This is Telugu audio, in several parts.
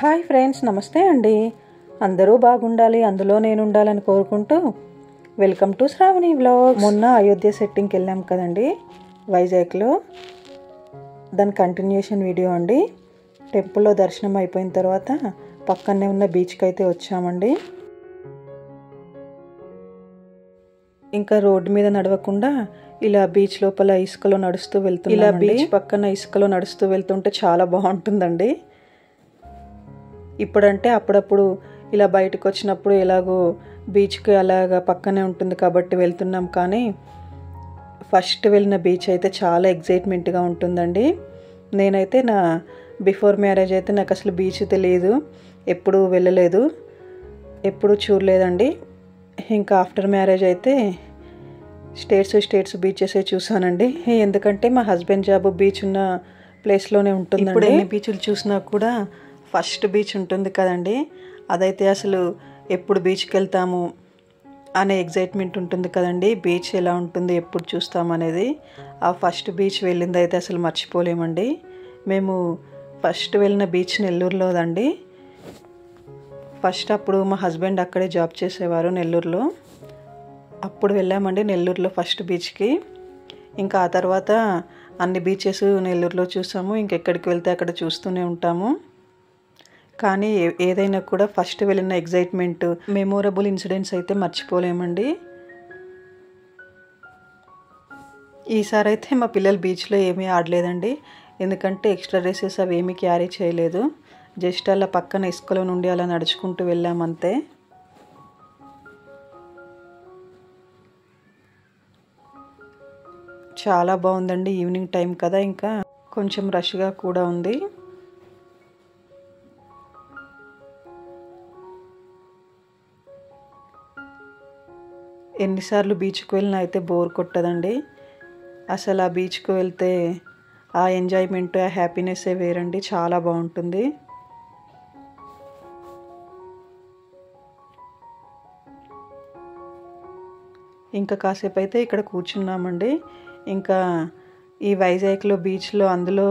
హాయ్ ఫ్రెండ్స్, నమస్తే అండి. అందరూ బాగుండాలి, అందులో నేను ఉండాలని కోరుకుంటూ వెల్కమ్ టు శ్రావణి వ్లాగ్స్. మొన్న అయోధ్య సెట్టింగ్కి వెళ్ళాం కదండి వైజాగ్లో, దాని కంటిన్యూషన్ వీడియో అండి. టెంపుల్లో దర్శనం అయిపోయిన తర్వాత పక్కనే ఉన్న బీచ్కి అయితే వచ్చామండి. ఇంకా రోడ్డు మీద నడవకుండా ఇలా బీచ్ లోపల ఇసుకలో నడుస్తూ వెళ్తున్నాం. ఇలా బీచ్ పక్కన ఇసుకలో నడుస్తూ వెళ్తుంటే చాలా బాగుంటుందండి. ఇప్పుడంటే అప్పుడప్పుడు ఇలా బయటకు వచ్చినప్పుడు ఎలాగో బీచ్కి అలాగా పక్కనే ఉంటుంది కాబట్టి వెళ్తున్నాం. కానీ ఫస్ట్ వెళ్ళిన బీచ్ అయితే చాలా ఎగ్జైట్మెంట్గా ఉంటుందండి. నేనైతే నా బిఫోర్ మ్యారేజ్ అయితే నాకు అసలు బీచ్ తెలియదు, ఎప్పుడూ వెళ్ళలేదు, ఎప్పుడూ చూడలేదండి. ఇంకా ఆఫ్టర్ మ్యారేజ్ అయితే స్టేట్స్ బీచెస్ చూసానండి. ఎందుకంటే మా హస్బెండ్ జాబ్ బీచ్ ఉన్న ప్లేస్లోనే ఉంటుంది. ఇప్పుడు ఎన్ని బీచ్లు చూసినా కూడా ఫస్ట్ బీచ్ ఉంటుంది కదండి, అదైతే అసలు ఎప్పుడు బీచ్కి వెళ్తాము అనే ఎగ్జైట్మెంట్ ఉంటుంది కదండి. బీచ్ ఎలా ఉంటుంది, ఎప్పుడు చూస్తాం అనేది. ఆ ఫస్ట్ బీచ్ వెళ్ళింది అయితే అసలు మర్చిపోలేమండి. మేము ఫస్ట్ వెళ్ళిన బీచ్ నెల్లూరులోదండి. ఫస్ట్ అప్పుడు మా హస్బెండ్ అక్కడే జాబ్ చేసేవారు నెల్లూరులో. అప్పుడు వెళ్ళామండి నెల్లూరులో ఫస్ట్ బీచ్కి. ఇంకా ఆ తర్వాత అన్ని బీచెస్ నెల్లూరులో చూసాము. ఇంకెక్కడికి వెళ్తే అక్కడ చూస్తూనే ఉంటాము. కానీ ఏదైనా కూడా ఫస్ట్ వెళ్ళిన ఎగ్జైట్మెంట్, మెమొరబుల్ ఇన్సిడెంట్స్ అయితే మర్చిపోలేమండి. ఈసారి అయితే మా పిల్లలు బీచ్లో ఏమీ ఆడలేదండి. ఎందుకంటే ఎక్స్ట్రా డ్రెస్సెస్ అవి ఏమీ క్యారీ చేయలేదు. జస్ట్ అలా పక్కన ఇసుకలో నుండి అలా నడుచుకుంటూ వెళ్ళామంతే. చాలా బాగుందండి. ఈవినింగ్ టైం కదా, ఇంకా కొంచెం రష్గా కూడా ఉంది. ఎన్నిసార్లు బీచ్కి వెళ్ళినా అయితే బోర్ కొట్టదండి. అసలు ఆ బీచ్కి వెళ్తే ఆ ఎంజాయ్మెంట్, ఆ హ్యాపీనెస్సే వేరండి. చాలా బాగుంటుంది. ఇంకా కాసేపు అయితే ఇక్కడ కూర్చున్నామండి. ఇంకా ఈ వైజాగ్లో బీచ్లో అందులో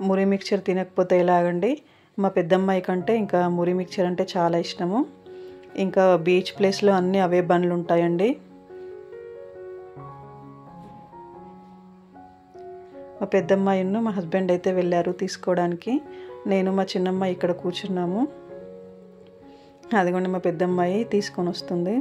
మురి మిక్చర్ తినకపోతే ఎలాగండి. మా పెద్దమ్మాయి కంటే ఇంకా మురి మిక్చర్ అంటే చాలా ఇష్టము. ఇంకా బీచ్ ప్లేస్లో అన్నీ అవే బండ్లు ఉంటాయండి. మా పెద్దమ్మాయిను మా హస్బెండ్ అయితే వెళ్ళారు తీసుకోవడానికి. నేను మా చిన్నమ్మాయి ఇక్కడ కూర్చున్నాము. అదిగోండి మా పెద్దమ్మాయి తీసుకొని వస్తుంది.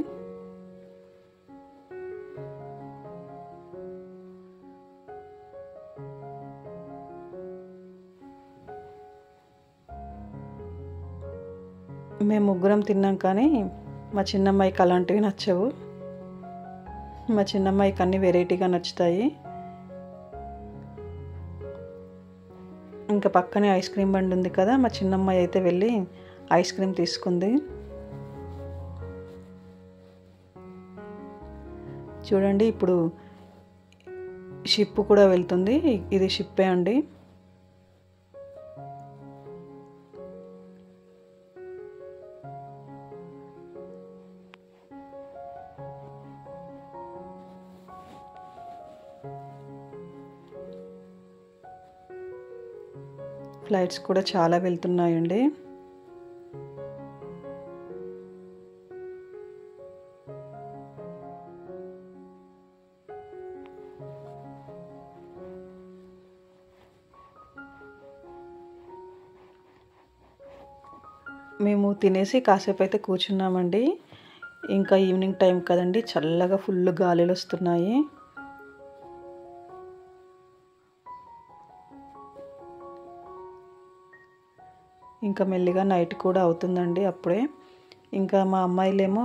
మేము ముగ్గురం తిన్నాం, కానీ మా చిన్నమ్మాయికి అలాంటివి నచ్చవు. మా చిన్నమ్మాయికి అన్నీ వెరైటీగా నచ్చుతాయి. ఇంకా పక్కనే ఐస్ క్రీమ్ బండి ఉంది కదా, మా చిన్నమ్మాయి అయితే వెళ్ళి ఐస్ క్రీమ్ తీసుకుంది. చూడండి, ఇప్పుడు షిప్ కూడా వెళ్తుంది. ఇది షిప్పే అండి. ఫ్లైట్స్ కూడా చాలా వెళ్తున్నాయండి. మేము తినేసి కాసేపు అయితే కూర్చున్నామండి. ఇంకా ఈవినింగ్ టైం కదండి, చల్లగా ఫుల్ గాలిలు వస్తున్నాయి. ఇంకా మెల్లిగా నైట్ కూడా అవుతుందండి అప్పుడే. ఇంకా మా అమ్మాయిలేమో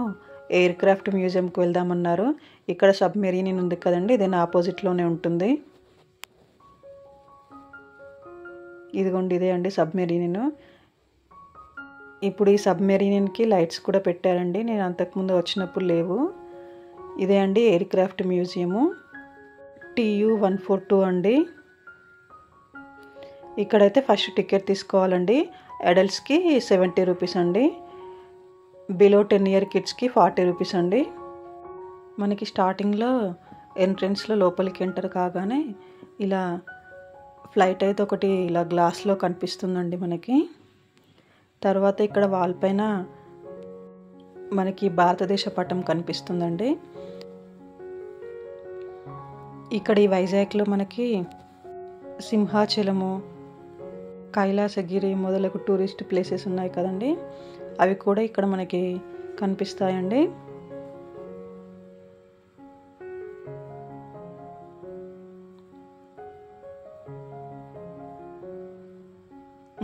ఎయిర్ క్రాఫ్ట్ మ్యూజియంకి వెళ్దామన్నారు. ఇక్కడ సబ్మెరీన్ ఉంది కదండి, ఇదేనా ఆపోజిట్లోనే ఉంటుంది. ఇదిగోండి, ఇదే అండి సబ్మెరీన్. ఇప్పుడు ఈ సబ్మెరీన్కి లైట్స్ కూడా పెట్టారండి. నేను అంతకుముందు వచ్చినప్పుడు లేవు. ఇదే అండి ఎయిర్ క్రాఫ్ట్ మ్యూజియము, TU142 అండి. ఇక్కడైతే ఫస్ట్ టికెట్ తీసుకోవాలండి. అడల్ట్స్కి 70 రూపీస్ అండి, బిలో 10 ఇయర్ కిడ్స్కి 40 రూపీస్ అండి. మనకి స్టార్టింగ్లో ఎంట్రన్స్లో లోపలికి ఎంటర్ కాగానే ఇలా ఫ్లైట్ అయితే ఒకటి ఇలా గ్లాస్లో కనిపిస్తుందండి మనకి. తర్వాత ఇక్కడ వాల్ పైన మనకి భారతదేశ పటం కనిపిస్తుందండి. ఇక్కడ ఈ వైజాగ్లో మనకి సింహాచలము, కైలాసగిరి మొదలగు టూరిస్ట్ ప్లేసెస్ ఉన్నాయి కదండి, అవి కూడా ఇక్కడ మనకి కనిపిస్తాయండి.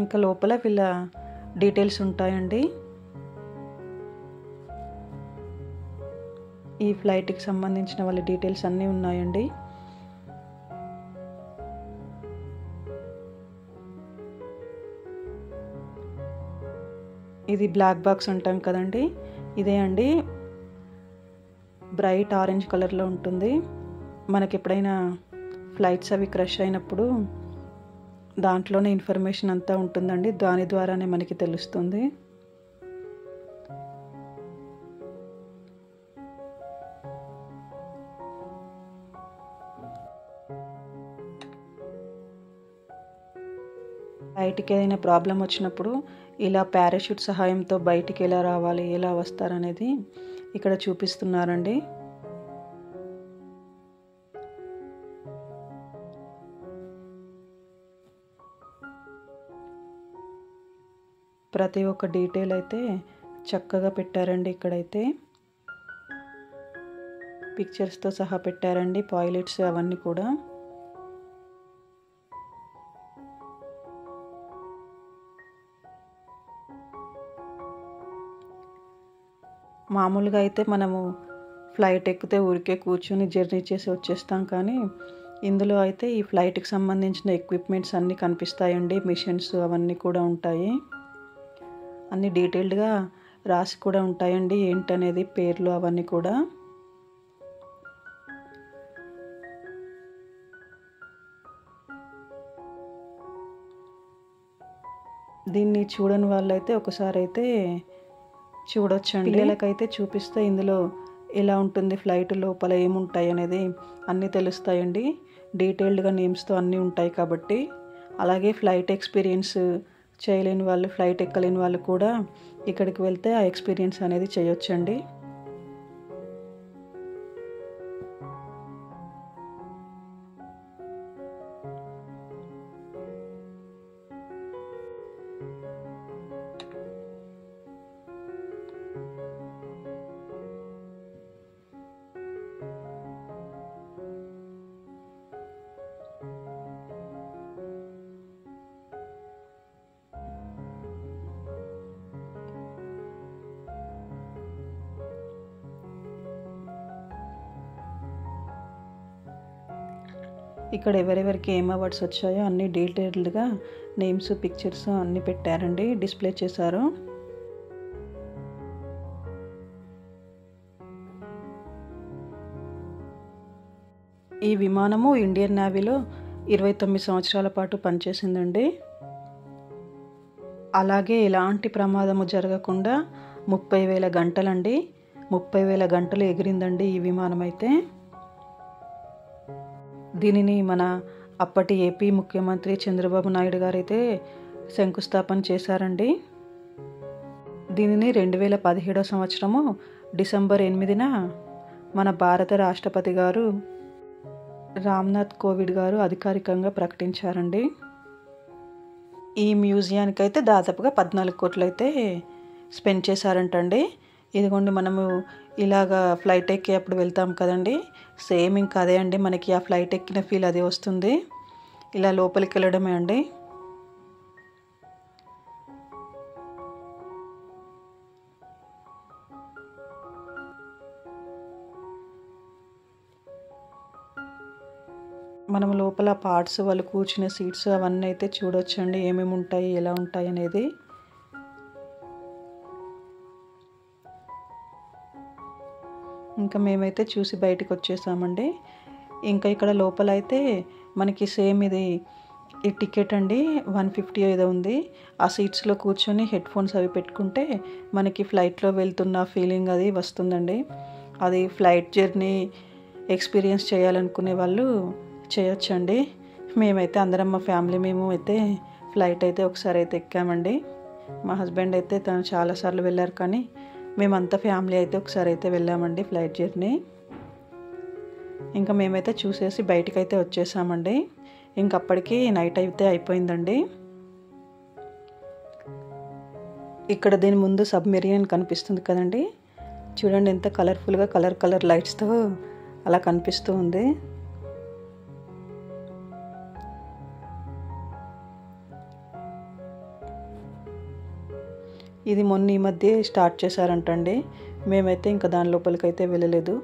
ఇంకా లోపల వీళ్ళ డీటెయిల్స్ ఉంటాయండి. ఈ ఫ్లైట్కి సంబంధించిన వాళ్ళ డీటెయిల్స్ అన్నీ ఉన్నాయండి. ఇది బ్లాక్ బాక్స్ అంటాం కదండి, ఇదే అండి. బ్రైట్ ఆరెంజ్ కలర్లో ఉంటుంది. మనకి ఎప్పుడైనా ఫ్లైట్స్ అవి క్రష్ అయినప్పుడు దాంట్లోనే ఇన్ఫర్మేషన్ అంతా ఉంటుందండి, దాని ద్వారానే మనకి తెలుస్తుంది. బయటికి ఏదైనా ప్రాబ్లం వచ్చినప్పుడు ఇలా పారాషూట్ సహాయంతో బయటికి ఎలా రావాలి, ఎలా వస్తారనేది ఇక్కడ చూపిస్తున్నారండి. ప్రతి ఒక్క డీటెయిల్ అయితే చక్కగా పెట్టారండి. ఇక్కడైతే పిక్చర్స్తో సహా పెట్టారండి, పాయిలెట్స్ అవన్నీ కూడా. మామూలుగా అయితే మనము ఫ్లైట్ ఎక్కితే ఊరికే కూర్చొని జర్నీ చేసి వచ్చేస్తాం, కానీ ఇందులో అయితే ఈ ఫ్లైట్కి సంబంధించిన ఎక్విప్మెంట్స్ అన్నీ కనిపిస్తాయండి, మిషన్స్ అవన్నీ కూడా ఉంటాయి. అన్నీ డీటెయిల్డ్గా రాసి కూడా ఉంటాయండి, ఏంటనేది పేర్లు అవన్నీ కూడా. దీన్ని చూడని వాళ్ళైతే ఒకసారి అయితే చూడొచ్చండి. పిల్లలకైతే చూపిస్తే ఇందులో ఎలా ఉంటుంది, ఫ్లైట్ లోపల ఏముంటాయి అనేది అన్నీ తెలుస్తాయండి. డీటెయిల్డ్గా నేమ్స్తో అన్నీ ఉంటాయి కాబట్టి. అలాగే ఫ్లైట్ ఎక్స్పీరియన్స్ చేయలేని వాళ్ళు, ఫ్లైట్ ఎక్కలేని వాళ్ళు కూడా ఇక్కడికి వెళ్తే ఆ ఎక్స్పీరియన్స్ అనేది చేయొచ్చండి. ఇక్కడ ఎవరెవరికి ఏం అవార్డ్స్ వచ్చాయో అన్నీ డీటెయిల్డ్గా నేమ్స్, పిక్చర్స్ అన్నీ పెట్టారండి, డిస్ప్లే చేశారు. ఈ విమానము ఇండియన్ నేవీలో 29 సంవత్సరాల పాటు పనిచేసిందండి. అలాగే ఎలాంటి ప్రమాదము జరగకుండా 30,000 గంటలండి, 30,000 గంటలు ఎగిరిందండి ఈ విమానం అయితే. దీనిని మన అప్పటి ఏపీ ముఖ్యమంత్రి చంద్రబాబు నాయుడు గారు అయితే శంకుస్థాపన చేశారండి. దీనిని 2017 సంవత్సరము డిసెంబర్ 8న మన భారత రాష్ట్రపతి గారు రామ్నాథ్ కోవింద్ గారు అధికారికంగా ప్రకటించారండి. ఈ మ్యూజియానికి అయితే దాదాపుగా 14 కోట్లు అయితే స్పెండ్ చేశారంటండి. ఇదిగోండి, మనము ఇలాగా ఫ్లైట్ ఎక్కి అప్పుడు వెళ్తాం కదండి, సేమ్ ఇంకా అదే అండి, మనకి ఆ ఫ్లైట్ ఎక్కిన ఫీల్ అదే వస్తుంది. ఇలా లోపలికి వెళ్ళడమే అండి. మనం లోపల పార్ట్స్, వాళ్ళు కూర్చునే సీట్స్ అవన్నీ అయితే చూడొచ్చండి, ఏమేమి ఉంటాయి, ఎలా ఉంటాయి అనేది. ఇంకా మేమైతే చూసి బయటకు వచ్చేసామండి. ఇంకా ఇక్కడ లోపల అయితే మనకి సేమ్ ఇది ఈ టికెట్ అండి 150 ఏదో ఉంది. ఆ సీట్స్లో కూర్చొని హెడ్ ఫోన్స్ అవి పెట్టుకుంటే మనకి ఫ్లైట్లో వెళ్తున్న ఫీలింగ్ అది వస్తుందండి. అది ఫ్లైట్ జర్నీ ఎక్స్పీరియన్స్ చేయాలనుకునే వాళ్ళు చేయొచ్చండి. మేమైతే అందరం మా ఫ్యామిలీ మేము అయితే ఫ్లైట్ అయితే ఒకసారి అయితే ఎక్కామండి. మా హస్బెండ్ అయితే తను చాలాసార్లు వెళ్ళారు, కానీ మేమంతా ఫ్యామిలీ అయితే ఒకసారి అయితే వెళ్ళామండి ఫ్లైట్ జర్నీ. ఇంకా మేమైతే చూసేసి బయటికైతే వచ్చేసామండి. ఇంకప్పటికి నైట్ అయితే అయిపోయిందండి. ఇక్కడ దీని ముందు సబ్మెరీన్ కనిపిస్తుంది కదండి, చూడండి ఎంత కలర్ఫుల్గా కలర్ లైట్స్తో అలా కనిపిస్తూ ఉంది. ఇది మొన్న ఈ మధ్య స్టార్ట్ చేశారంటండి. మేమైతే ఇంకా దాని లోపలికైతే వెళ్ళలేదు.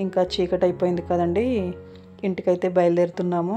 ఇంకా చీకటి అయిపోయింది కదండి, ఇంటికైతే బయలుదేరుతున్నాము.